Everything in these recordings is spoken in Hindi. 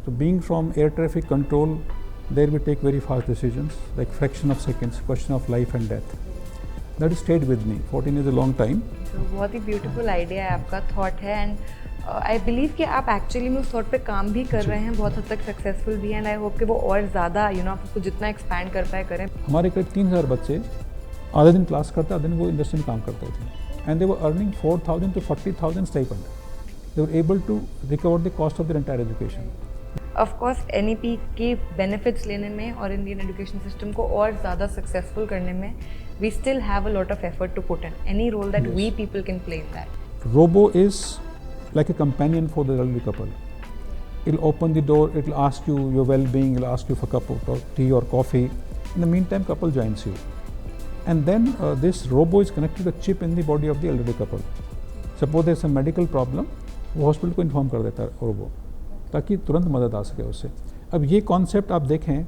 So being from air traffic control, there we take very fast decisions, like fraction of seconds, question of life and death. That stayed with me. 14 is a long time. तो बहुत ही ब्यूटीफुल आइडिया है आपका, थॉट है, एंड आई बिलीव कि आप एक्चुअली में उस थॉट पे काम भी कर रहे हैं, बहुत हद तक सक्सेसफुल भी हैं, एंड आई होप कि वो और ज़्यादा आप उसको जितना एक्सपैंड कर पाए करें. हमारे करीब 3000 बच्चे आधे दिन क्लास करते, आधे दिन वो इंडस्ट्री में काम करते थे, and they were earning 4000 to 40,000 stipend. They were able to recover the cost of their entire education. Of course NEP के बेनिफिट्स लेने में और इंडियन एजुकेशन सिस्टम को और ज़्यादा सक्सेसफुल करने में we still have a lot of effort to put in. Any role that we people can play in that. Robo is like a companion for the elderly couple. It'll open the door, it'll ask you your well-being, it'll ask you for a cup of tea or coffee. In the meantime, couple joins you. And then this Robo is connected to a chip in the body of the elderly couple. Suppose there's a medical problem, वो हॉस्पिटल को इन्फॉर्म कर देता है रोबो, ताकि तुरंत मदद आ सके उससे. अब ये कॉन्सेप्ट आप देखें.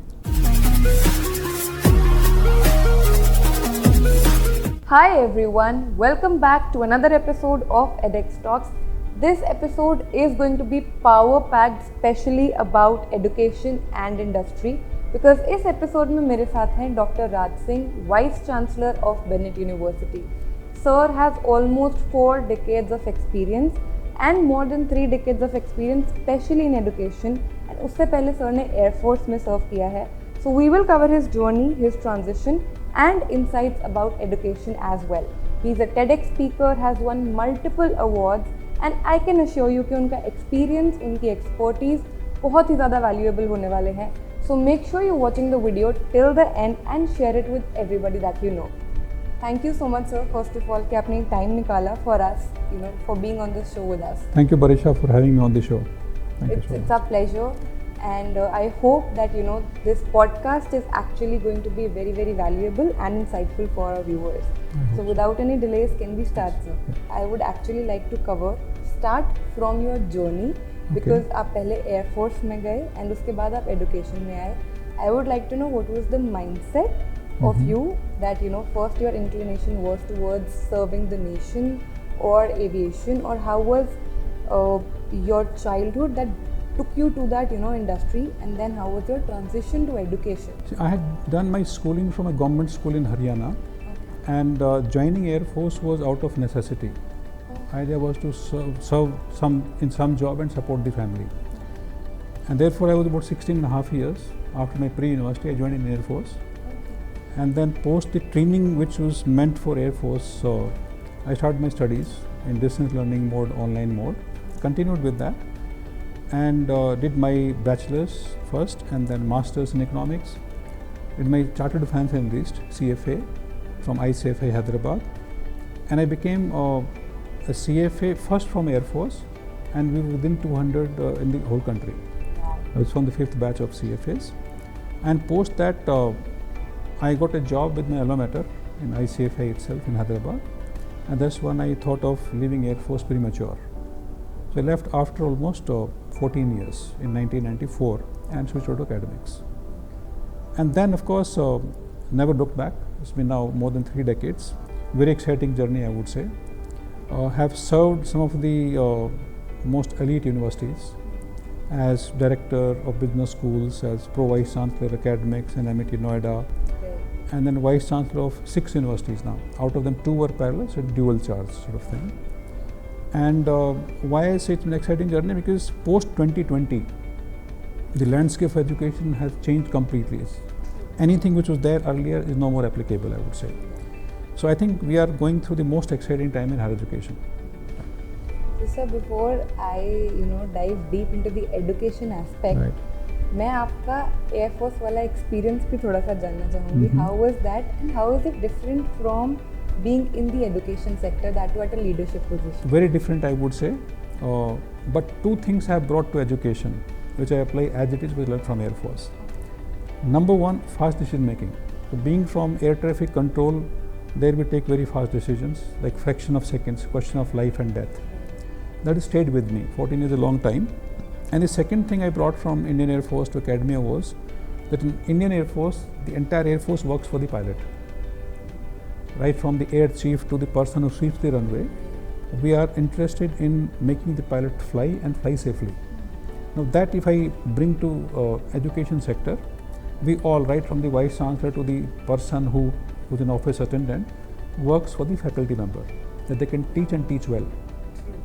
Hi everyone, welcome back to another episode of edX Talks. This episode is going to be power packed specially about education and industry because इस episode में मेरे साथ हैं Dr. Raj Singh, Vice Chancellor of Bennett University. Sir has almost 4 decades of experience and more than 3 decades of experience especially in education, and उससे पहले सर ने Air Force में सर्व किया है. So we will cover his journey, his transition and insights about education as well. He is a TEDx speaker, has won multiple awards, and I can assure you कि उनका experience, उनकी expertise बहुत ही ज़्यादा valuable होने वाले हैं. So make sure you're watching the video till the end and share it with everybody that you know. Thank you so much, sir. First of all, कि आपने time निकाला for us, for being on this show with us. Thank you, Barisha, for having me on the show. It's a pleasure. And I hope that this podcast is actually going to be very, very valuable and insightful for our viewers. So without any delays, can we start, sir? I would actually like to start from your journey, because आप पहले Air Force में गए and उसके बाद आप education में आए. I would like to know what was the mindset of you that first your inclination was towards serving the nation or aviation, or how was your childhood that took you to that industry, and then how was your transition to education? I had done my schooling from a government school in Haryana, and joining Air Force was out of necessity. Idea was to serve in some job and support the family, and therefore I was about 16 and a half years after my pre-university. I joined in Air Force, and then post the training which was meant for Air Force, so I started my studies in distance learning mode, online mode, continued with that, and did my bachelor's first and then master's in economics. Did my chartered finance analyst CFA from ICFA Hyderabad, and I became a CFA first from Air Force, and we were within 200 in the whole country. I was from the 5th batch of CFAs, and post that I got a job with my alma mater in ICFA itself in Hyderabad, and that's when I thought of leaving Air Force premature. So I left after almost 14 years in 1994 and switched over to academics. And then, of course, never looked back. It's been now more than 3 decades. Very exciting journey, I would say. Have served some of the most elite universities as director of business schools, as pro vice chancellor academics in MIT Noida, and then vice chancellor of 6 universities now. Out of them 2 were parallel, so dual charge sort of thing. And why I say it's an exciting journey, because post 2020, the landscape of education has changed completely. Anything which was there earlier is no more applicable, I would say. So I think we are going through the most exciting time in higher education. So sir, before I dive deep into the education aspect, मैं आपका Air Force वाला experience भी थोड़ा सा जानना चाहूँगी. How was that, and how is it different from being in the education sector, that too at a leadership position? Very different, I would say. But 2 things have brought to education, which I apply as it is, we learned from Air Force. Number 1, fast decision making. So being from air traffic control, there we take very fast decisions, like fraction of seconds, question of life and death. That stayed with me. 14 is a long time. And the second thing I brought from Indian Air Force to academia was that in Indian Air Force, the entire Air Force works for the pilot. Right from the air chief to the person who sweeps the runway, we are interested in making the pilot fly and fly safely. Now that if I bring to education sector, we all, right from the vice chancellor to the person who's an office attendant, works for the faculty member, that they can teach and teach well.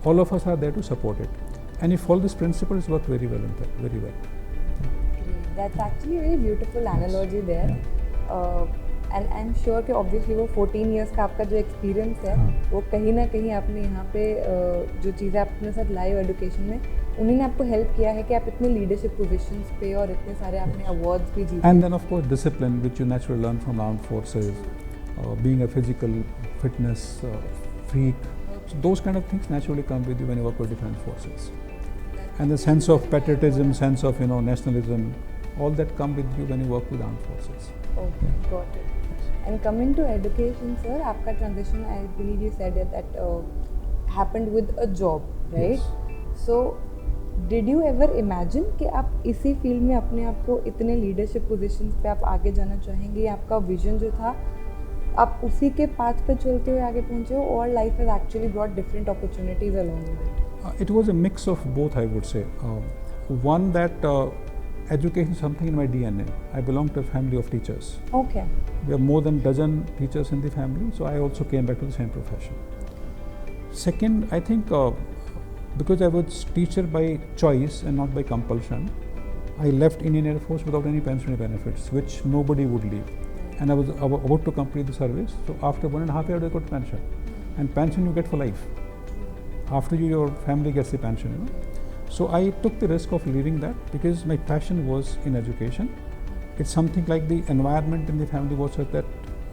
All of us are there to support it, and if all these principles work very well in that, very well. That's actually a very beautiful analogy there. And I'm sure कि obviously वो 14 years का आपका जो experience है, वो कहीं ना कहीं आपने यहाँ पे जो चीज़ें आप अपने साथ लाए हो education में, उन्हीं ने आपको help किया है कि आप इतने leadership positions पे और इतने सारे आपने awards भी जीते. And then of course discipline, which you naturally learn from armed forces, being a physical fitness freak. So those kind of things naturally come with you when you work with defense forces. And the sense of patriotism, sense of nationalism, all that come with you when you work with armed forces. Okay, got it. And coming to education, sir, आपका transition, I believe you said it, that happened with a job, right? Yes. So, did you ever imagine कि आप इसी field में अपने आप को इतने leadership positions पे आप आगे जाना चाहेंगे, या आपका vision जो था आप उसी के path पे चलते हुए आगे पहुँचे हो, or life has actually brought different opportunities along with it? It was a mix of both, I would say. One, that education is something in my DNA. I belong to a family of teachers. Okay. We have more than a dozen teachers in the family, so I also came back to the same profession. Second, I think because I was teacher by choice and not by compulsion, I left Indian Air Force without any pensionary benefits, which nobody would leave. And I was about to complete the service, so after 1.5 years I got pension. And pension you get for life. After your family gets the pension, So I took the risk of leaving that because my passion was in education. It's something like the environment in the family was such that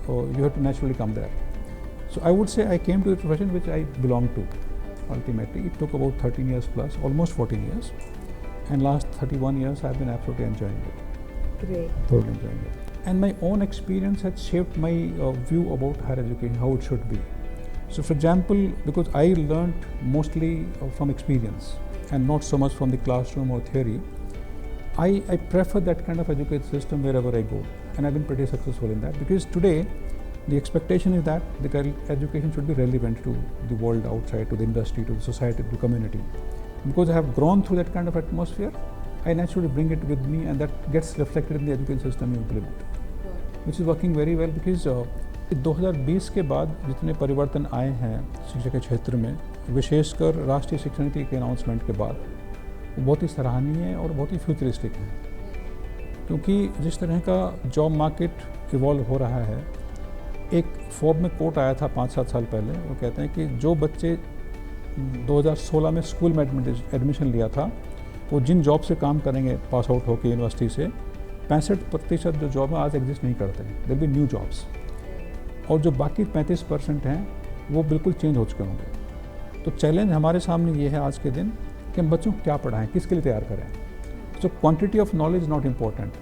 you have to naturally come there. So I would say I came to the profession which I belong to. Ultimately, it took about 13 years plus, almost 14 years. And last 31 years I've been absolutely enjoying it. Great. Totally enjoying it. And my own experience has shaped my view about higher education, how it should be. So for example, because I learned mostly from experience and not so much from the classroom or theory, I prefer that kind of education system wherever I go, and I've been pretty successful in that, because today the expectation is that the education should be relevant to the world outside, to the industry, to the society, to the community. Because I have grown through that kind of atmosphere, I naturally bring it with me, and that gets reflected in the education system you implement, which is working very well. Because 2020 के बाद जितने परिवर्तन आए हैं शिक्षा के क्षेत्र में, विशेषकर राष्ट्रीय शिक्षा नीति के अनाउंसमेंट के बाद, वो बहुत ही सराहनीय है और बहुत ही फ्यूचरिस्टिक है, क्योंकि जिस तरह का जॉब मार्केट इवॉल्व हो रहा है, एक फोर्ब में कोट आया था 5-7 साल पहले, वो कहते हैं कि जो बच्चे 2016 में स्कूल में एडमिशन लिया था, वो जिन जॉब से काम करेंगे पास आउट होकर यूनिवर्सिटी से, 65% जो जॉब है आज एग्जिस्ट नहीं करते हैं, देयर बी न्यू जॉब्स, और जो बाकी 35% हैं वो बिल्कुल चेंज हो चुके होंगे। तो चैलेंज हमारे सामने ये है आज के दिन कि हम बच्चों को क्या पढ़ाएं, किसके लिए तैयार करें। So quantity of knowledge is not important,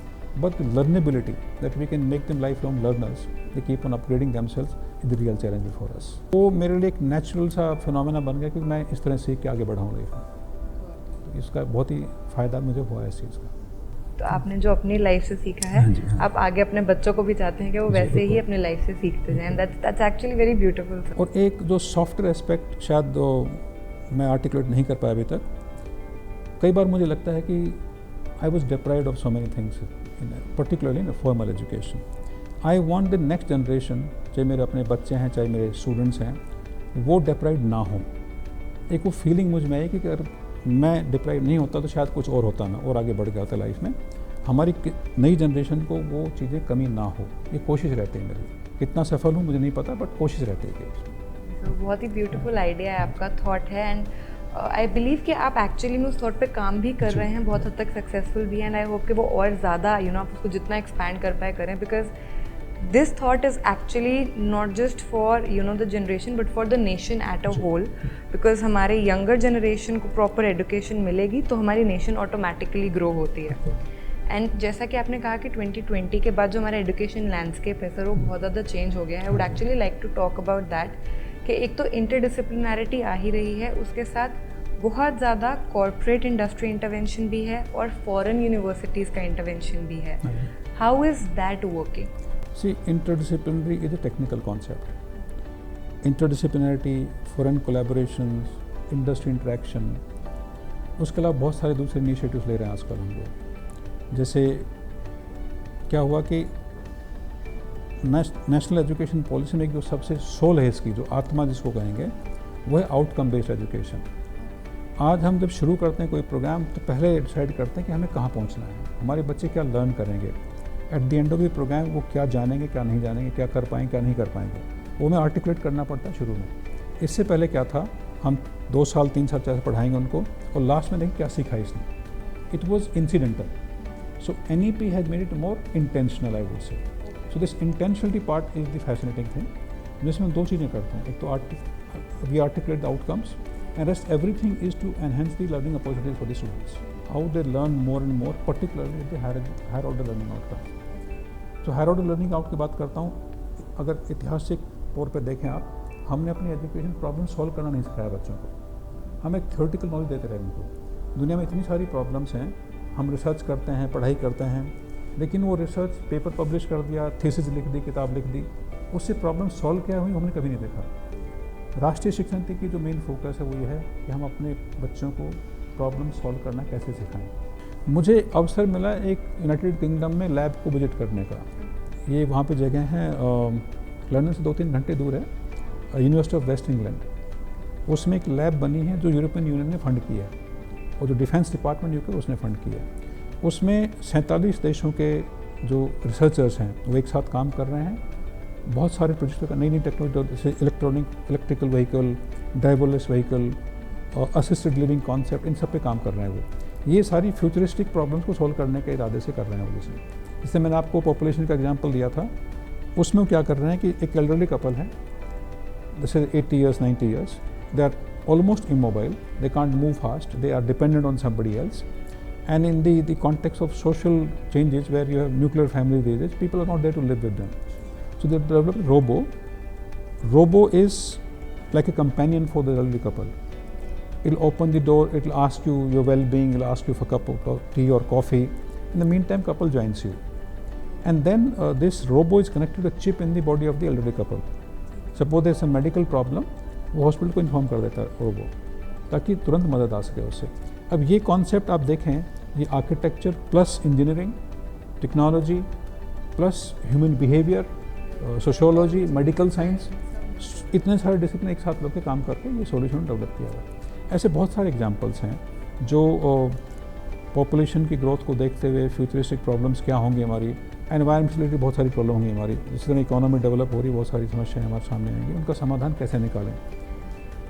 but learnability, that we can make them life long learners, they keep on upgrading themselves, is the real challenge before us. वो मेरे लिए एक नेचुरल सा फिनोमेना बन गया कि मैं इस तरह सीख के आगे बढ़ाऊँ लाइफ में। इसका बहुत ही फ़ायदा मुझे हुआ है इस चीज़ का। तो आपने जो अपनी लाइफ से सीखा है, आप आगे अपने बच्चों को भी चाहते हैं कि वो वैसे ही अपने लाइफ से सीखते जाएं। That's actually very beautiful. और एक जो सॉफ्टवेयर एस्पेक्ट शायद मैं आर्टिकुलेट नहीं कर पाया अभी तक, कई बार मुझे लगता है कि I was deprived of so many things, particularly in formal education. I want the next generation, चाहे मेरे अपने बच्चे हैं चाहे मेरे स्टूडेंट्स हैं, वो डिप्राइव्ड ना हो। एक वो फीलिंग मुझ में है कि अगर मैं डिप्राइव नहीं होता तो शायद कुछ और होता, मैं और आगे बढ़ गया होता लाइफ में। हमारी नई जनरेशन को वो चीज़ें कमी ना हो, ये कोशिश रहती है मेरी। कितना सफल हूँ मुझे नहीं पता, बट कोशिश रहती है कि बहुत ही ब्यूटीफुल आइडिया है आपका, थॉट है, एंड आई बिलीव कि आप एक्चुअली में उस थॉट पे काम भी कर रहे हैं, बहुत हद तक सक्सेसफुल भी हैं, एंड आई होप कि वो और ज़्यादा आप उसको जितना एक्सपैंड कर पाए करें, because this thought is actually not just for the generation but for the nation at a whole, because हमारे younger generation को proper education मिलेगी तो हमारी nation automatically grow होती है। एंड जैसा कि आपने कहा कि 2020 के बाद जो हमारा एजुकेशन लैंडस्केप है सर, वो बहुत ज़्यादा चेंज हो गया है। I would actually like to talk about that, कि एक तो इंटरडिसिप्लिनैरिटी आ ही रही है, उसके साथ बहुत ज़्यादा कॉर्पोरेट इंडस्ट्री इंटरवेंशन भी है और फॉरेन यूनिवर्सिटीज़ का इंटरवेंशन भी है। How is that working? See, interdisciplinary is a technical concept. Interdisciplinarity, foreign collaborations, industry interaction, उसके अलावा बहुत सारे दूसरे इनिशिएटिव्स ले रहे हैं आजकल हम लोग। जैसे क्या हुआ कि नेशनल एजुकेशन पॉलिसी में एक जो सबसे सोल है इसकी, जो आत्मा जिसको कहेंगे, वो है आउटकम बेस्ड एजुकेशन। आज हम जब शुरू करते हैं कोई प्रोग्राम तो पहले डिसाइड करते हैं कि हमें कहाँ पहुँचना है, हमारे बच्चे क्या लर्न करेंगे, at the end of the programme वो क्या जानेंगे, क्या नहीं जानेंगे, क्या कर पाएंगे, क्या नहीं कर पाएंगे, वो हमें आर्टिकुलेट करना पड़ता है शुरू में। इससे पहले क्या था, हम 2 साल 3 साल 4 साल पढ़ाएंगे उनको और लास्ट में देखें क्या सीखा इसने। It was incidental. So NEP has made it more intentional, I would say. So this intentionality part is the fascinating thing, जिसमें 2 चीज़ें करते हैं। एक तो we articulate the outcomes and rest everything is to enhance the learning opportunities for the students, how they learn more and more, particularly at the higher order learning outcome. So higher order learning out की बात करता हूँ, अगर ऐतिहासिक तौर पर देखें आप, हमने अपनी एजुकेशन प्रॉब्लम सॉल्व करना नहीं सिखाया बच्चों को, हम एक थ्योरेटिकल नॉलेज देते रहे उनको। दुनिया में इतनी सारी प्रॉब्लम्स हैं, हम रिसर्च करते हैं, पढ़ाई करते हैं, लेकिन वो रिसर्च पेपर पब्लिश कर दिया, थीसिस लिख दी, किताब लिख दी, उससे प्रॉब्लम सॉल्व क्या हुई हमने कभी नहीं देखा। राष्ट्रीय शिक्षा नीति की जो मेन फोकस है वो ये है कि हम अपने बच्चों को प्रॉब्लम सॉल्व करना कैसे सिखाएं। मुझे अवसर मिला एक यूनाइटेड किंगडम में लैब को विजिट करने का। ये वहाँ पे जगह है, लंदन से 2-3 घंटे दूर है, यूनिवर्सिटी ऑफ वेस्ट इंग्लैंड। उसमें एक लैब बनी है जो यूरोपियन यूनियन ने फंड की है और जो डिफेंस डिपार्टमेंट यूके उसने फंड की है। उसमें 47 देशों के जो रिसर्चर्स हैं वो एक साथ काम कर रहे हैं। बहुत सारे प्रोजेक्ट का नई टेक्नोलॉजी, जैसे इलेक्ट्रिकल व्हीकल, ड्राइवरलेस व्हीकल और असिस्टेड लिविंग कॉन्सेप्ट, इन सब पे काम कर रहे हैं वो। ये सारी फ्यूचरिस्टिक प्रॉब्लम्स को सॉल्व करने के इरादे से कर रहे हैं वो। जैसे मैंने आपको पॉपुलेशन का एग्जांपल दिया था, उसमें वो क्या कर रहे हैं कि एक एल्डरली कपल है, जैसे 80 years 90 years, they are almost immobile, they can't move fast, they are dependent on somebody else, and in the context of social changes where you have nuclear family these days, people are not there to live with them. So they developed Robo. Robo is like a companion for the elderly couple. It'll open the door, it'll ask you your well-being, it'll ask you for a cup of tea or coffee. In the meantime, couple joins you. And then this Robo is connected to a chip in the body of the elderly couple. Suppose there's a medical problem, वो हॉस्पिटल को इन्फॉर्म कर देता है रोबो, ताकि तुरंत मदद आ सके उससे। अब ये कॉन्सेप्ट आप देखें, ये architecture plus engineering, technology plus human behaviour, sociology, medical science, इतने सारे डिसिप्लिन एक साथ लोग के काम करके ये सॉल्यूशन डेवलप किया हुआ है। ऐसे बहुत सारे एग्जांपल्स हैं जो पॉपुलेशन की ग्रोथ को देखते हुए फ्यूचरिस्टिक प्रॉब्लम्स क्या होंगी हमारी, एनवायरमेंट से रिलेटेड बहुत सारी प्रॉब्लम होंगी हमारी, जिस तरह इकोनॉमी डेवलप हो रही है बहुत सारी समस्याएं हमारे सामने आएंगी, उनका समाधान कैसे निकालें।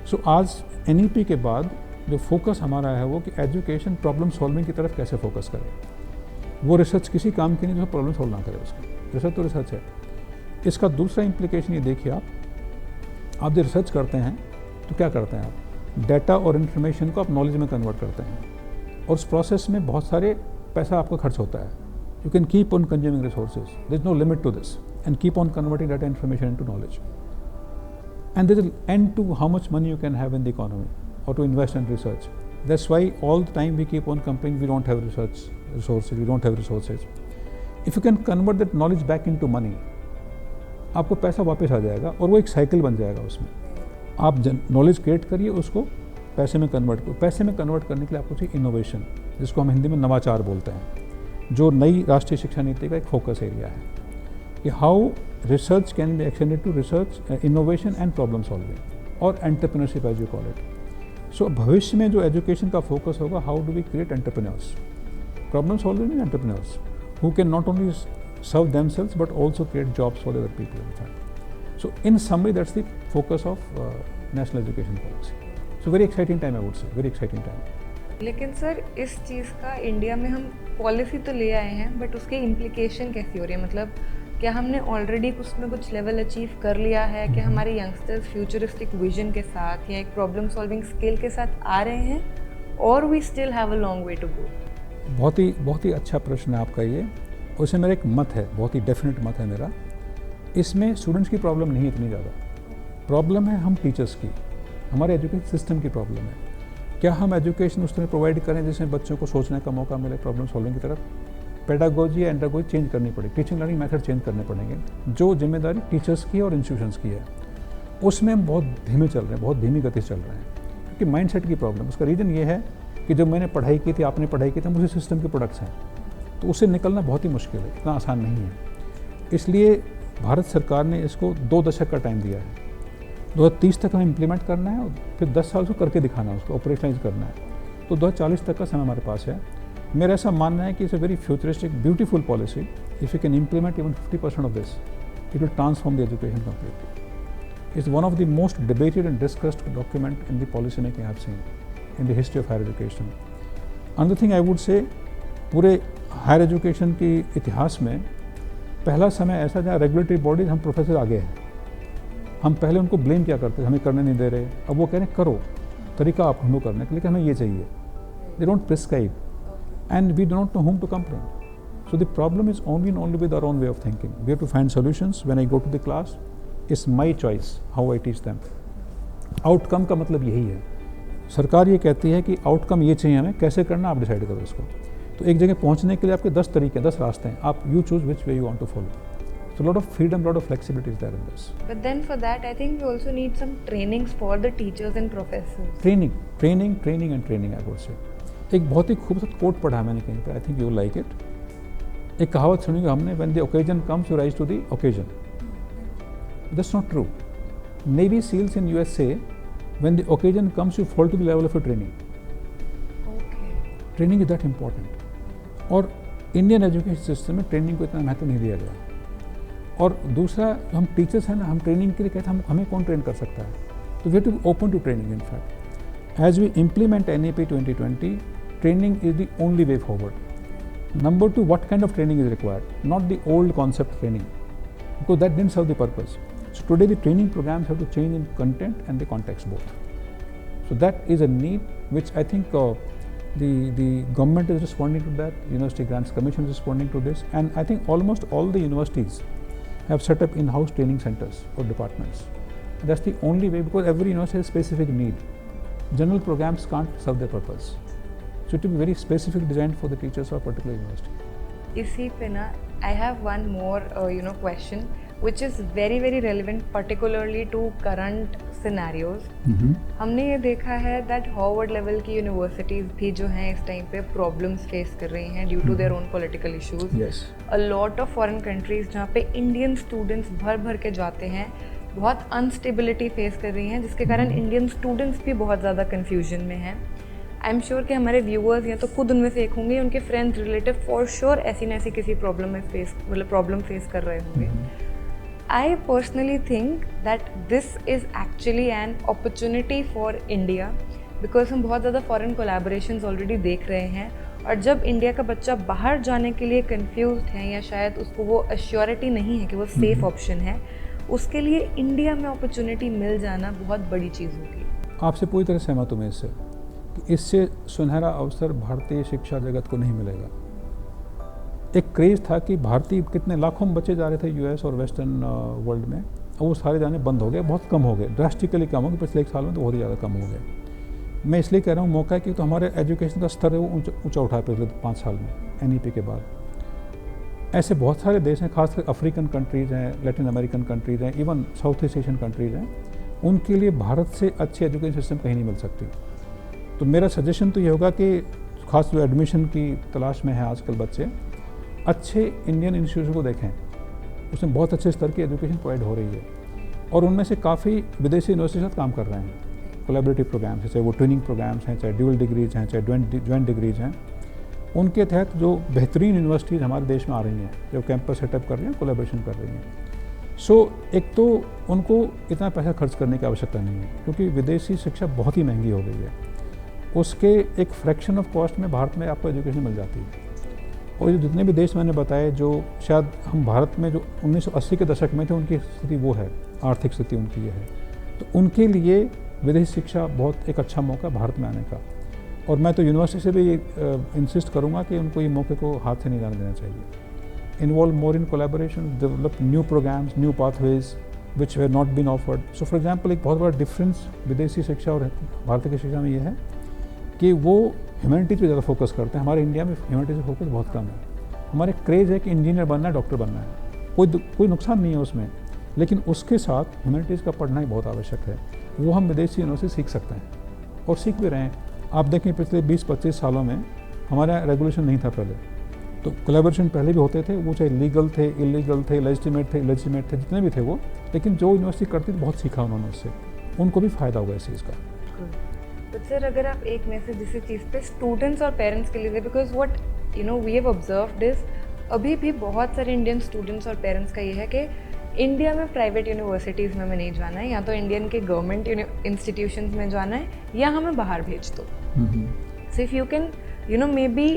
सो आज NEP के बाद जो फोकस हमारा है वो कि एजुकेशन प्रॉब्लम सॉल्विंग की तरफ कैसे फोकस करे। वो रिसर्च किसी काम की नहीं जो प्रॉब्लम सॉल्व ना करे, उसकी रिसर्च तो रिसर्च है। इसका दूसरा इम्प्लीकेशन ये देखिए, आप जब रिसर्च करते हैं तो क्या करते हैं, आप डाटा और इन्फॉर्मेशन को आप नॉलेज में कन्वर्ट करते हैं, और उस प्रोसेस में बहुत सारे पैसा आपका खर्च होता है। You can keep on consuming resources, there is no limit to this, and keep on converting data information into knowledge, and there is an end to how much money you can have in the economy or to invest in research. That's why all the time we keep on complaining we don't have research resources, we don't have resources. If you can convert that knowledge back into money, आपको पैसा वापस आ जाएगा और वो एक साइकिल बन जाएगा। उसमें आप नॉलेज क्रिएट करिए, उसको पैसे में कन्वर्ट करो। पैसे में कन्वर्ट करने के लिए आपको चाहिए इनोवेशन, जिसको हम हिंदी में नवाचार बोलते हैं, जो नई राष्ट्रीय शिक्षा नीति का एक फोकस एरिया है कि how research can be extended to research, innovation and problem solving और entrepreneurship as you call it. So भविष्य में जो एजुकेशन का फोकस होगा, how do we create entrepreneurs, problem solving entrepreneurs who can not only serve themselves but also create jobs for other people in fact. So in summary that's the focus of national education policy. So very exciting time, I would say very exciting time. लेकिन सर इस चीज़ का इंडिया में हम पॉलिसी तो ले आए हैं, बट उसकी इम्प्लीकेशन कैसी हो रही है, मतलब क्या हमने ऑलरेडी कुछ में कुछ लेवल अचीव कर लिया है कि हमारे यंगस्टर्स फ्यूचरिस्टिक विजन के साथ या एक प्रॉब्लम सॉल्विंग स्किल के साथ आ रहे हैं, और we still have a long way to go? बहुत ही अच्छा प्रश्न है आपका ये। उसमें मेरा एक मत है, बहुत ही डेफिनेट मत है मेरा। इसमें स्टूडेंट्स की प्रॉब्लम नहीं है इतनी ज़्यादा, प्रॉब्लम है हम टीचर्स की, हमारे एजुकेशन सिस्टम की प्रॉब्लम है। क्या हम एजुकेशन उस तरह प्रोवाइड करें जिसमें बच्चों को सोचने का मौका मिले प्रॉब्लम सॉल्विंग की तरफ। पेडागोजी या एंड्रागोजी चेंज करनी पड़ेगी, टीचिंग लर्निंग मेथड चेंज करने पड़ेंगे। जो जिम्मेदारी टीचर्स की है और इंस्टीट्यूशंस की है, उसमें हम बहुत धीमे चल रहे हैं, बहुत धीमी गति से चल रहे हैं, क्योंकि माइंडसेट की प्रॉब्लम। उसका रीज़न ये है कि जब मैंने पढ़ाई की थी, आपने पढ़ाई की थी, हम उसी सिस्टम के प्रोडक्ट्स हैं, तो उससे निकलना बहुत ही मुश्किल है, इतना आसान नहीं है। इसलिए भारत सरकार ने इसको 2 दशक का टाइम दिया है। 2030 तक हमें इम्प्लीमेंट करना है और फिर 10 साल उसको करके दिखाना है, उसको ऑपरेशनलाइज करना है। तो 2040 तक का समय हमारे पास है। मेरा ऐसा मानना है कि it's a very futuristic beautiful policy. If you can implement even 50% of this, it will transform the education completely. It's one of the most debated and discussed document in the policy making I have seen in the history of higher education. Another thing I would say, पूरे हायर एजुकेशन के इतिहास में पहला समय ऐसा जहाँ रेगुलेटरी बॉडीज, हम प्रोफेसर आगे हैं। हम पहले उनको ब्लेम किया करते थे, हमें करने नहीं दे रहे, अब वो कह रहे हैं करो, तरीका आप ढूंढो करने के लिए, हमें ये चाहिए। They don't prescribe and we do not know whom to complain. So the problem is only and only with our own way of thinking. We have to find solutions. When I go to the class, it's my choice how I teach them. Outcome का मतलब यही है। सरकार ये कहती है कि आउटकम ये चाहिए हमें, कैसे करना आप डिसाइड करो इसको। तो एक जगह पहुंचने के लिए आपके 10 तरीके, 10 रास्ते हैं, आप you choose which way you want to follow. So a lot of freedom, lot of flexibility is there in this. But then for that, I think we also need some trainings for the teachers and professors. Training I would say. एक बहुत ही खूबसूरत कोट पढ़ा मैंने कहीं पर, I think you like it. एक कहावत सुनी हमने, when the occasion comes you rise to the occasion. That's not true. Navy SEALs in US say, when the occasion comes you fall to the level of your training. Okay. Training is that important. और इंडियन एजुकेशन सिस्टम में ट्रेनिंग को इतना महत्व नहीं दिया गया। और दूसरा, हम टीचर्स हैं ना, हम ट्रेनिंग के लिए कहते हैं हमें कौन ट्रेन कर सकता है, तो we have to open to training. In fact as we implement NEP 2020, training is the only way forward. Number 2, what kind of training is required? Not the old concept training, because that didn't serve the purpose. So today the training programs have to change in content and the context both. So that is a need which I think the government is responding to that. University Grants Commission is responding to this, and I think almost all the universities have set up in-house training centers or departments. That's the only way, because every university has specific need. General programs can't serve their purpose. So it will be very specific designed for the teachers of a particular university. इसी पे ना, I have one more question which is very very relevant particularly to current scenarios. हमने ये देखा है that Harvard level की universities भी जो हैं इस टाइम पे problems face कर रही हैं due to their own political issues. Yes. A lot of foreign countries जहाँ पे Indian students भर भर के जाते हैं, बहुत अनस्टेबिलिटी फेस कर रही हैं, जिसके कारण इंडियन स्टूडेंट्स भी बहुत ज़्यादा कन्फ्यूजन में हैं। आई एम श्योर कि हमारे व्यूअर्स या तो खुद उनमें से एक होंगे, उनके फ्रेंड्स रिलेटिव फॉर श्योर ऐसी न ऐसी किसी प्रॉब्लम फेस कर रहे होंगे। I personally think that this is actually an opportunity for India, because हम बहुत ज़्यादा फॉरेन कोलैबोरेशंस ऑलरेडी देख रहे हैं, और जब इंडिया का बच्चा बाहर जाने के लिए कन्फ्यूज्ड है या शायद उसको वो अश्योरिटी नहीं है कि वो सेफ ऑप्शन है, उसके लिए इंडिया में अपॉर्चुनिटी मिल जाना बहुत बड़ी चीज़ होगी। आपसे पूरी तरह सहमत हूँ मैं इससे, कि इससे सुनहरा अवसर भारतीय शिक्षा जगत को नहीं मिलेगा। एक क्रेज़ था कि भारतीय कितने लाखों बच्चे जा रहे थे यूएस और वेस्टर्न वर्ल्ड में, और वो सारे जाने बंद हो गए, बहुत कम हो गए, ड्रास्टिकली कम हो गए, पिछले 1 साल में तो बहुत ही ज़्यादा कम हो गए। मैं इसलिए कह रहा हूँ, मौका है कि तो हमारे एजुकेशन का स्तर है वो ऊँचा उठा है पिछले 5 साल में NEP के बाद। ऐसे बहुत सारे देश हैं, खासकर अफ्रीकन कंट्रीज़ हैं, लैटिन अमेरिकन कंट्रीज़ हैं, even south east Asian countries हैं, उनके लिए भारत से अच्छी एजुकेशन सिस्टम कहीं नहीं मिल सकती। तो मेरा सजेशन तो ये होगा कि खास जो एडमिशन की तलाश में है आजकल बच्चे, अच्छे इंडियन इंस्टीट्यूशन को देखें, उसमें बहुत अच्छे स्तर की एजुकेशन प्रोवाइड हो रही है, और उनमें से काफ़ी विदेशी यूनिवर्सिटी के साथ काम कर रहे हैं, कोलैबोरेटिव प्रोग्राम्स हैं, चाहे वो ट्रेनिंग प्रोग्राम्स हैं, चाहे ड्यूअल डिग्रीज हैं, चाहे ज्वाइंट डिग्रीज हैं। उनके तहत जो बेहतरीन यूनिवर्सिटीज़ हमारे देश में आ रही हैं, जो कैंपस सेटअप कर रही हैं, कोलैबोरेशन कर रही हैं। सो एक तो उनको इतना पैसा खर्च करने की आवश्यकता नहीं है, क्योंकि विदेशी शिक्षा बहुत ही महंगी हो गई है। उसके एक फ्रैक्शन ऑफ कॉस्ट में भारत में आपको एजुकेशन मिल जाती है। और ये जितने भी देश मैंने बताए, जो शायद हम भारत में जो 1980 के दशक में थे, उनकी स्थिति वो है, आर्थिक स्थिति उनकी ये है, तो उनके लिए विदेशी शिक्षा बहुत एक अच्छा मौका भारत में आने का। और मैं तो यूनिवर्सिटी से भी इंसिस्ट करूँगा कि उनको ये मौके को हाथ से नहीं जाने देना चाहिए। Involve more in collaboration, develop new programmes, new pathways which have not been offered. So for example, एक बहुत बड़ा डिफरेंस विदेशी शिक्षा और भारतीय की शिक्षा में ये है कि वो ह्यूमैनिटीज़ पे ज़्यादा फोकस करते हैं। हमारे इंडिया में ह्यूमैनिटीज़ पे फोकस बहुत कम है। हमारे क्रेज़ है कि इंजीनियर बनना है, डॉक्टर बनना है, कोई नुकसान नहीं है उसमें, लेकिन उसके साथ ह्यूमैनिटीज़ का पढ़ना ही बहुत आवश्यक है। वो हम विदेशी यूनिवर्सिटी सीख सकते हैं और सीख भी रहे हैं। आप देखें पिछले 20-25 सालों में हमारे यहाँ रेगुलेशन नहीं था पहले, तो कोलैबोरेशन पहले भी होते थे, वो चाहे लीगल थे, इलीगल थे, लेजिटिमेट थे, जितने भी थे वो, लेकिन जो यूनिवर्सिटी करती थी बहुत सीखा उन्होंने उससे, उनको भी फ़ायदा हुआ इस चीज़ का। तो सर अगर आप एक मैसेज इसी चीज़ पे स्टूडेंट्स और पेरेंट्स के लिए दे, because what you know we have observed is अभी भी बहुत सारे इंडियन स्टूडेंट्स और पेरेंट्स का ये है कि इंडिया में प्राइवेट यूनिवर्सिटीज़ में हमें नहीं जाना है, या तो इंडियन के गवर्नमेंट इंस्टीट्यूशंस में जाना है, या हमें बाहर भेज दो। So if you can you know may be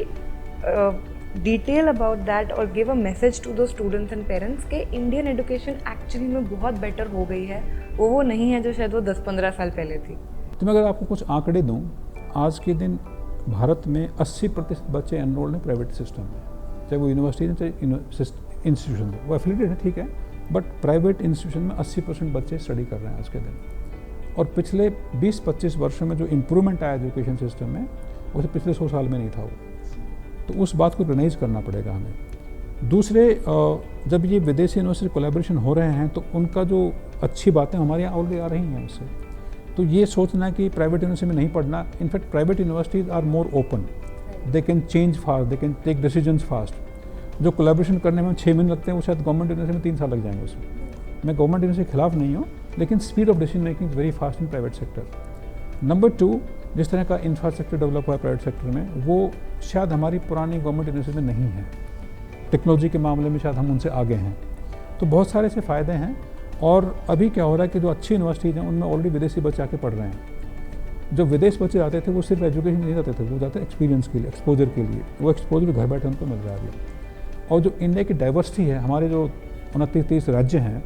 detail about that और गिव अ मैसेज टू दो स्टूडेंट्स एंड पेरेंट्स के इंडियन एजुकेशन एक्चुअली में बहुत बेटर हो गई है, वो नहीं है जो शायद वो 10-15 साल पहले थी। तो मैं अगर आपको कुछ आंकड़े दूं, आज के दिन भारत में 80% बच्चे एनरोल्ड हैं प्राइवेट सिस्टम में, चाहे वो यूनिवर्सिटी है चाहे इंस्टीट्यूशन है, वो एफिलिएटेड है ठीक है, बट प्राइवेट इंस्टीट्यूशन में 80% बच्चे स्टडी कर रहे हैं आज के दिन। और पिछले 20-25 वर्षों में जो इम्प्रूवमेंट आया एजुकेशन सिस्टम में, उसे पिछले 100 साल में नहीं था वो, तो उस बात को रिकॉग्नाइज करना पड़ेगा हमें। दूसरे, जब ये विदेशी यूनिवर्सिटी कोलैबोरेशन हो रहे हैं तो उनका जो अच्छी बातें हमारे यहाँ ऑलरेडी आ रही हैं उससे, तो ये सोचना कि प्राइवेट यूनिवर्सिटी में नहीं पढ़ना, in fact private universities are more open, they can change fast, they can take decisions fast. जो कोलैबोरेशन करने में 6 महीने लगते हैं वो शायद गवर्नमेंट यूनिवर्सिटी में 3 साल लग जाएंगे उसमें। मैं गवर्नमेंट यूनिवर्सिटी के खिलाफ नहीं हूँ, लेकिन speed of decision making is very fast in private sector. Number 2, जिस तरह का इंफ्रास्ट्रक्चर डेवलप हुआ है प्राइवेट सेक्टर में, वो शायद हमारी पुरानी गवर्नमेंट यूनिवर्सिटी में नहीं है। टेक्नोलॉजी के मामले में शायद हम उनसे आगे हैं, तो बहुत सारे ऐसे फ़ायदे हैं। और अभी क्या हो रहा है कि जो अच्छी यूनिवर्सिटीज़ हैं उनमें ऑलरेडी विदेशी बच्चे आके पढ़ रहे हैं। जो विदेश बच्चे आते थे वो सिर्फ एजुकेशन नहीं जाते थे, वो जाते एक्सपीरियंस के लिए, एक्सपोजर के लिए, वो एक्सपोजर घर बैठे उनको मिल रहा है अभी। और जो इंडिया की डाइवर्सिटी है, हमारे जो 29-30 राज्य हैं,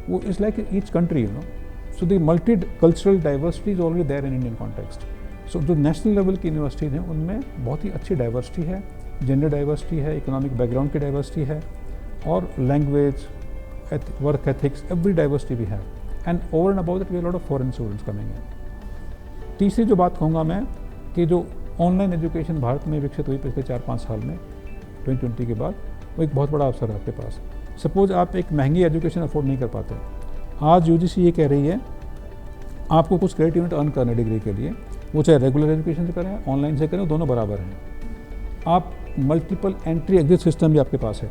वो is like each country you know, so the multi cultural diversity is already there in Indian context. So जो नेशनल लेवल की यूनिवर्सिटीज़ हैं उनमें बहुत ही अच्छी डाइवर्सिटी है, जेंडर डाइवर्सिटी है, इकोनॉमिक बैकग्राउंड की डाइवर्सिटी है, और language, work ethics, every diversity भी है। And over and about that we have lot of foreign students coming in. तीसरी जो बात कहूँगा मैं कि जो ऑनलाइन एजुकेशन भारत में विकसित हुई पिछले 4-5 साल में 2020 के बाद, वो एक बहुत बड़ा अवसर है आपके पास। सपोज आप एक महंगी एजुकेशन अफोर्ड नहीं कर पाते, आज यूजीसी ये कह रही है आपको कुछ क्रेडिट यूनिट अर्न करना डिग्री के लिए, वो चाहे रेगुलर एजुकेशन से करें ऑनलाइन से करें, दोनों बराबर हैं। आप मल्टीपल एंट्री एग्जिट सिस्टम भी आपके पास है,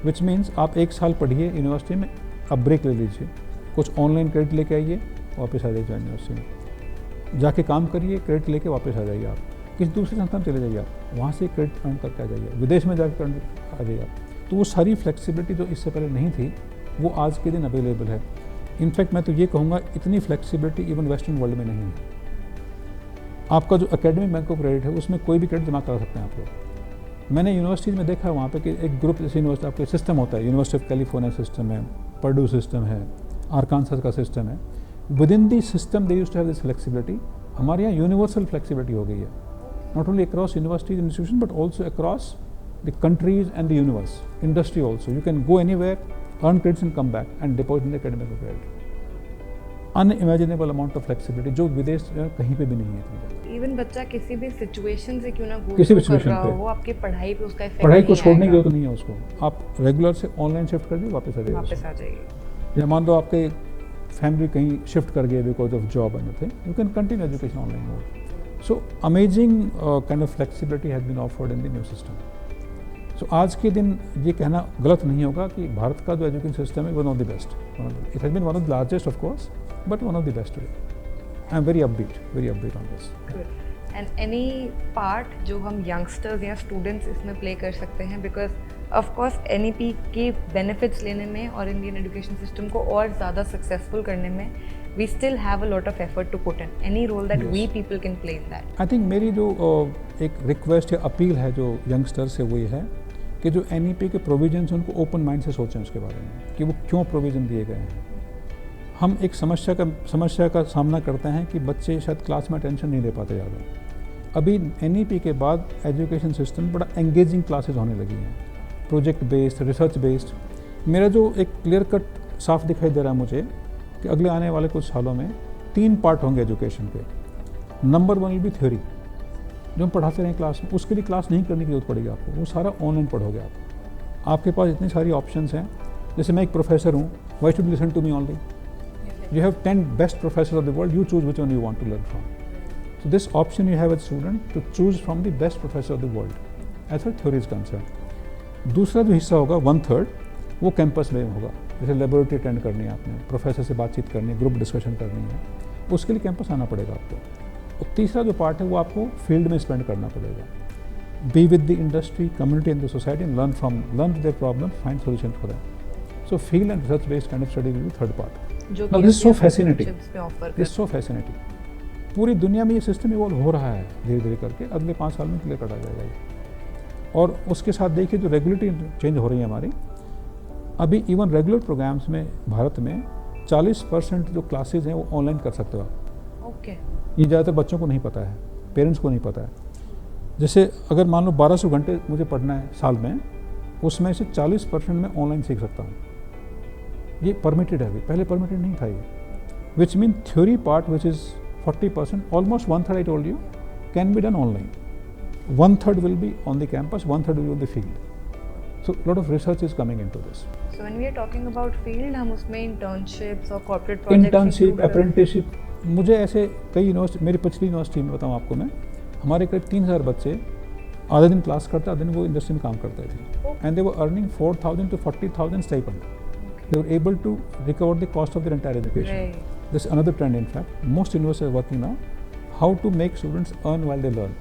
विच मीन्स आप 1 साल पढ़िए यूनिवर्सिटी में, अब ब्रेक ले लीजिए, कुछ ऑनलाइन क्रेडिट लेके आइए, वापस आ जाइए यूनिवर्सिटी में, जाके काम करिए, क्रेडिट लेके वापस आ जाइए, आप किसी दूसरे संस्था में चले जाइए, आप वहाँ से क्रेडिट अर्न करके आ जाइए, विदेश में जाकर आ जाइए आप। तो वो सारी फ्लेक्सिबिलिटी जो इससे पहले नहीं थी, वो आज के दिन अवेलेबल है। इनफैक्ट मैं तो ये कहूँगा इतनी फ्लेक्सिबिलिटी इवन वेस्टर्न वर्ल्ड में नहीं है। आपका जो एकेडमिक बैंक ऑफ क्रेडिट है उसमें कोई भी क्रेडिट जमा करा सकते हैं आप लोग। मैंने यूनिवर्सिटीज़ में देखा है वहाँ पे कि एक ग्रुप जैसे यूनिवर्सिटी आपके सिस्टम होता है, यूनिवर्सिटी ऑफ कैलिफोर्निया सिस्टम है, पर्डू सिस्टम है, आरकानसास का सिस्टम है, within the system they used to have this flexibility. हमारे यहाँ यूनिवर्सल फ्लेक्सिबिलिटी हो गई है, not only across universities institution but also across the countries and the universe, industry also. You can go anywhere, earn credits and come back and deposit in the academic credit. Unimaginable amount of flexibility जो विदेश कहीं पे भी नहीं है। इवन बच्चा किसी भी सिचुएशन से क्यों ना किसी भी कर सिचुएशन रहा पे, हो, वो आपकी पढ़ाई पे उसका इफेक्ट पढ़ाई को छोड़ने की जरूरत नहीं है उसको, आप रेगुलर से ऑनलाइन शिफ्ट कर दिए, वापस आ जाइए। या मान लो आपके फैमिली कहीं शिफ्ट कर गए because of job and thing, you can continue education online mode. So amazing kind of flexibility has been offered in the new system. So आज के दिन ये कहना गलत नहीं होगा कि भारत का जो एजुकेशन सिस्टम है one of the best, it has been one of the largest of course, but one of the best today. I'm very upbeat on this. Good. And any part जो हम youngsters या students इसमें play कर सकते हैं, because of course NEP के benefits लेने में और Indian education system को और ज़्यादा successful करने में we still have a lot of effort to put in. Any role that we people can play in that. I think मेरी जो एक request या अपील है जो youngsters से वो ये है कि जो NEP के provisions उनको open mind से सोचें उसके बारे में कि वो क्यों provision दिए गए हैं। हम एक समस्या का सामना करते हैं कि बच्चे शायद क्लास में अटेंशन नहीं दे पाते ज़्यादा। अभी NEP के बाद एजुकेशन सिस्टम बड़ा एंगेजिंग क्लासेस होने लगी हैं, प्रोजेक्ट बेस्ड, रिसर्च बेस्ड। मेरा जो एक क्लियर कट साफ दिखाई दे रहा है मुझे कि अगले आने वाले कुछ सालों में 3 पार्ट होंगे एजुकेशन के। नंबर 1 विल बी थ्योरी, जो हम पढ़ाते रहें क्लास में, उसके लिए क्लास नहीं करने की जरूरत पड़ेगी आपको, वो सारा ऑनलाइन पढ़ोगे आप। आपके पास इतनी सारी ऑप्शंस हैं, जैसे मैं एक प्रोफेसर हूँ, why should listen to me only? You have 10 best professors of the world, you choose which one you want to learn from. So this option you have as a student to choose from the best professor of the world as far theory is concerned. दूसरा जो हिस्सा होगा 1/3 वो कैंपस में होगा, जैसे लेबोरेटरी अटेंड करनी है आपने, प्रोफेसर से बातचीत करनी है, ग्रुप डिस्कशन करनी है, उसके लिए कैंपस आना पड़ेगा आपको। और तीसरा जो पार्ट है वो आपको फील्ड में स्पेंड करना पड़ेगा, be with the industry, community and the society and learn their problem, find solution for that. So field and research based kind of study will be third part. जो this is so fascinating, offer this so fascinating. पूरी दुनिया में ये सिस्टम इवॉल्व हो रहा है धीरे धीरे करके, अगले 5 साल में क्लियर करा जाएगा ये। और उसके साथ देखिए जो रेगुलेटरी चेंज हो रही है हमारी, अभी इवन रेगुलर प्रोग्राम्स में भारत में 40% जो क्लासेज हैं वो ऑनलाइन कर सकते हो आप। ओके। ये ज़्यादातर बच्चों को नहीं पता है, पेरेंट्स को नहीं पता है। जैसे अगर मान लो 1200 घंटे मुझे पढ़ना है साल में, उसमें से 40% मैं ऑनलाइन सीख सकता हूँ। ये परमिटेड है, अभी पहले परमिटेड नहीं था ये। Which mean theory part which is 40%, almost 1/3 I told you can be done online, 1/3 will be on the campus, 1/3 will be on the field. So a lot of research is coming into this. So when we are talking about field, हम उसमें internships और corporate projects Internship, apprenticeship, मुझे ऐसे कई यूनिवर्सिटी, मेरी पिछली यूनिवर्सिटी में बताऊँ आपको मैं, हमारे करीब 3000 बच्चे आधा दिन क्लास करते, आधा दिन वो इंडस्ट्री में काम करते थे, and they were earning 4000 to 40,000 stipend. They were able to recover the cost of their entire education. Right. This is another trend in fact. Most universities are working now how to make students earn while they learn,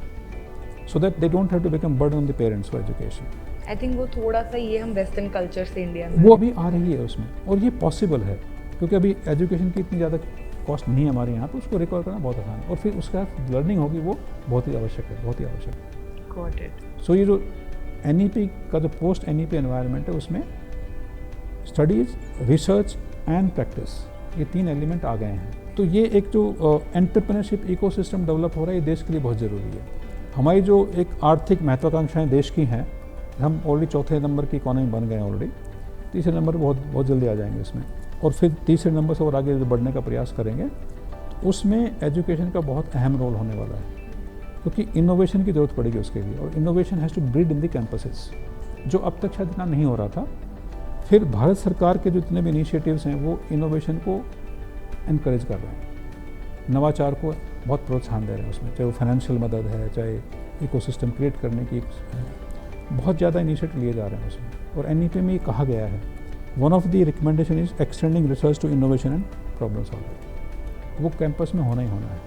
so that they don't have to become burden on the parents for education. I think वो थोड़ा सा ये हम वेस्टर्न कल्चर से इंडिया में वो अभी आ रही है उसमें, और ये पॉसिबल है क्योंकि अभी एजुकेशन की इतनी ज़्यादा कॉस्ट नहीं है हमारे यहाँ, तो उसको रिकवर करना बहुत आसान है, और फिर उसका लर्निंग होगी वो बहुत ही आवश्यक है, बहुत ही आवश्यक है। Got it. सो ये जो NEP का जो पोस्ट NEP एनवायरनमेंट है उसमें स्टडीज़, रिसर्च एंड प्रैक्टिस, ये 3 एलिमेंट आ गए हैं। तो ये एक जो एंटरप्रेन्योरशिप इकोसिस्टम डेवलप हो रहा है, ये देश के लिए बहुत ज़रूरी है। हमारी जो एक आर्थिक महत्वाकांक्षाएं देश की हैं, हम ऑलरेडी 4थे नंबर की इकोनॉमी बन गए हैं ऑलरेडी, 3रे नंबर बहुत बहुत जल्दी आ जाएंगे इसमें, और फिर 3रे नंबर से और आगे बढ़ने का प्रयास करेंगे। तो उसमें एजुकेशन का बहुत अहम रोल होने वाला है, क्योंकि इनोवेशन की ज़रूरत पड़ेगी उसके लिए, और innovation has to breed in the campuses, जो अब तक शायद इतना नहीं हो रहा था। फिर भारत सरकार के जितने भी इनिशिएटिव्स हैं वो इनोवेशन को इनकरेज कर रहे हैं, नवाचार को बहुत प्रोत्साहन दे रहे हैं उसमें, चाहे वो फाइनेंशियल मदद है, चाहे इकोसिस्टम क्रिएट करने की बहुत ज़्यादा इनिशिएटिव लिए जा रहे हैं उसमें। और NEP में ये कहा गया है, one of the recommendation is extending research to innovation and problem solving, वो कैंपस में होना ही होना है,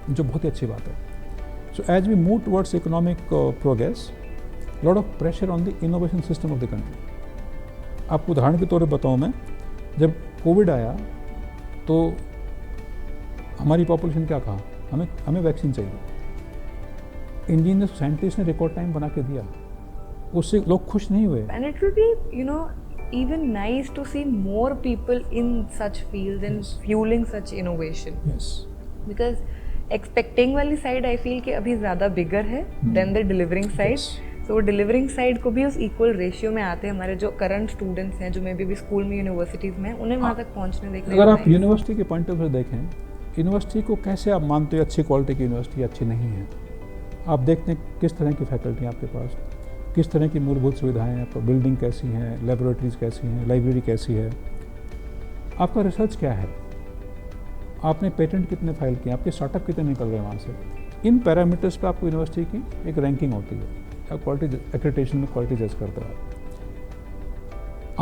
जो बहुत ही अच्छी बात है। So as we move towards economic progress, lot of pressure on the innovation system of the country. आपको उदाहरण के तौर पर बताऊँ मैं, जब कोविड आया तो हमारी पॉपुलेशन क्या कहा, हमें वैक्सीन चाहिए। इंजीनियर साइंटिस्ट ने रिकॉर्ड टाइम बना के दिया, उससे लोग खुश नहीं हुए। And it will be, even nice to see more people in such fields and fueling such innovation. Yes. Because expecting वाली side I feel कि अभी ज़्यादा bigger है than the delivering side. Yes. So delivering side को भी उस equal ratio में आते हैं हमारे जो current students हैं, जो मे भी स्कूल में यूनिवर्सिटीज़ में, उन्हें वहाँ तक पहुँचने देखने अगर को आप मिलेगा। यूनिवर्सिटी के पॉइंट ऑफ व्यू देखें, यूनिवर्सिटी को कैसे आप मानते हो अच्छी क्वालिटी की यूनिवर्सिटी, अच्छी नहीं है। आप देखते हैं किस तरह की फैकल्टी है आपके पास, किस तरह की मूलभूत सुविधाएं हैं, आपका बिल्डिंग कैसी हैं, लेबोरेटरीज कैसी हैं, लाइब्रेरी कैसी है, आपका रिसर्च क्या है, आपने पेटेंट कितने फाइल किए, आपके स्टार्टअप कितने निकल रहे हैं वहाँ से। इन पैरामीटर्स पे आपको यूनिवर्सिटी की एक रैंकिंग होती है, या क्वालिटी एक्रेडिटेशन में क्वालिटी जज करता है।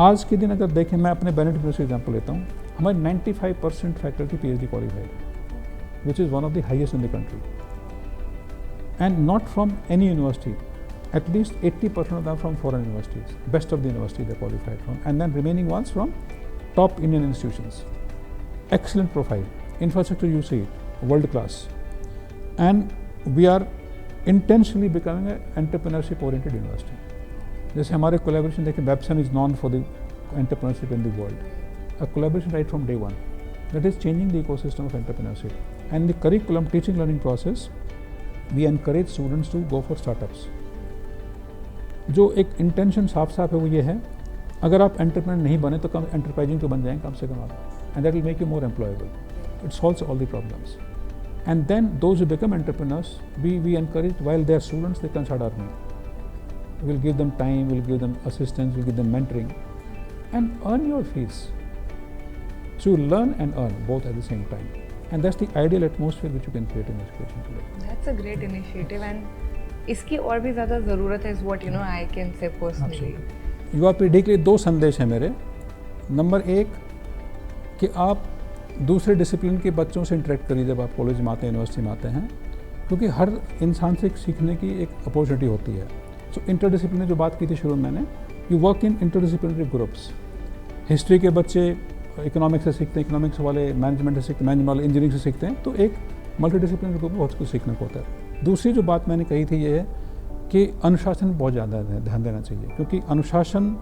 आज के दिन अगर देखें, मैं अपने बेनेडिक्ट यूनिवर्सिटी एग्जाम्पल लेता हूँ, हमारे 95% फैकल्टी PhD क्वालिफाइड है, which is one of the highest in the country, and not from any university. At least 80% of them from foreign universities, best of the university they qualified from, and then remaining ones from top Indian institutions. Excellent profile, infrastructure you see it, world class, and we are intentionally becoming an entrepreneurship oriented university. जैसे हमारे collaboration देखें, Babson is known for the entrepreneurship in the world. A collaboration right from day one that is changing the ecosystem of entrepreneurship. And the curriculum, teaching learning process, we encourage students to go for startups. जो एक इंटेंशन साफ साफ है वो ये है, अगर आप एंटरप्रेन्योर नहीं बने तो कम एंटरप्राइजिंग तो बन जाएंगे कम से कम आप, and that will make you more employable, it solves all the problems. And then those who become entrepreneurs, we encourage while they are students they can start earning, will give them time, will give them assistance, will give them mentoring and earn your fees. So you learn and earn both at the same time. and that's the ideal atmosphere which you can create in education today. That's a great initiative and इसकी और भी ज़्यादा ज़रूरत है is what you know I can say personally. युवा पीढ़ी के लिए 2 संदेश हैं मेरे। नंबर 1 कि आप दूसरे डिसिप्लिन के बच्चों से इंटरेक्ट करिए जब आप कॉलेज में आते हैं, यूनिवर्सिटी में आते हैं, क्योंकि हर इंसान से सीखने की एक अपॉर्चुनिटी होती है। सो इंटरडिसिप्लिनरी जो बात की थी शुरू में मैंने, you work in interdisciplinary groups. History के बच्चे इकोनॉमिक्स से सीखते हैं, इकोनॉमिक्स वाले मैनेजमेंट से सीखते हैं, मैनेजमेंट वाले इंजीनियरिंग से सीखते हैं, तो एक मल्टीडिसिप्लिनरी ग्रुप में बहुत कुछ सीखने को होता है। दूसरी जो बात मैंने कही थी ये है कि अनुशासन बहुत ज़्यादा ध्यान देना चाहिए, क्योंकि अनुशासन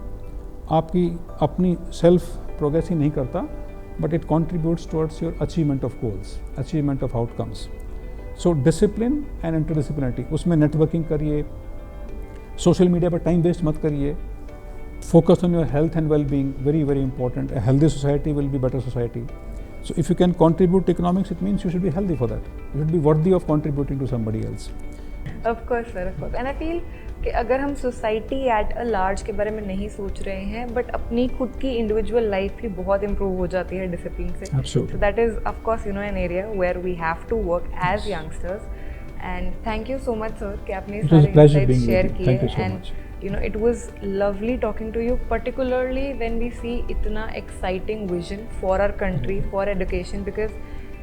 आपकी अपनी सेल्फ प्रोग्रेस ही नहीं करता, but it contributes towards your achievement of goals, achievement of outcomes. So discipline and interdisciplinarity, उसमें नेटवर्किंग करिए, सोशल मीडिया पर टाइम वेस्ट मत करिए, focus on your health and well being, very very important. A healthy society will be better society. So if you can contribute to economics, it means you should be healthy for that. You should be worthy of contributing to somebody else. Of course sir, of course. And I feel कि अगर हम सोसाइटी एट अ लार्ज के बारे में नहीं सोच रहे हैं, बट अपनी खुद की इंडिविजुअल लाइफ भी बहुत इम्प्रूव हो जाती है डिसिप्लिन से। Absolutely. So that is of course you know an area where we have to work as youngsters. And thank you so much sir कि आपने It was a सारे pleasure insights being share with you. किए। Thank you so And much. you know it was lovely talking to you, particularly when we see इतना exciting vision for our country, for education, because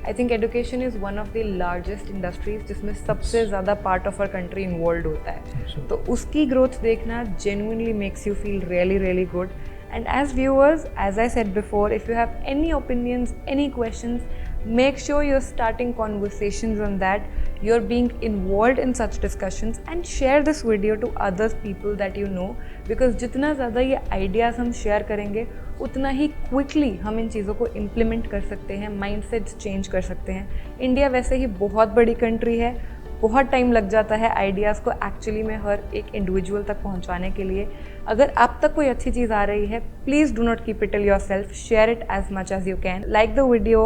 I think education is one of the largest industries जिसमें सबसे ज़्यादा part of our country involved होता है। तो उसकी growth देखना genuinely makes you feel really really good. And as viewers, as I said before, if you have any opinions, any questions, make sure you're starting conversations on that. You're being involved in such discussions and share this video to other people that you know, because जितना ज़्यादा ये ideas हम share करेंगे उतना ही quickly हम इन चीज़ों को implement कर सकते हैं, mindsets change कर सकते हैं। इंडिया वैसे ही बहुत बड़ी country है, बहुत टाइम लग जाता है आइडियाज़ को एक्चुअली में हर एक इंडिविजुअल तक पहुंचाने के लिए। अगर आप तक कोई अच्छी चीज़ आ रही है, please do not keep it till yourself, share it as much as you can, like the video,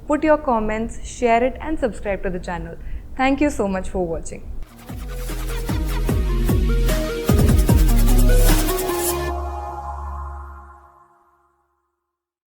put your comments, share it and subscribe to the channel. Thank you so much for watching.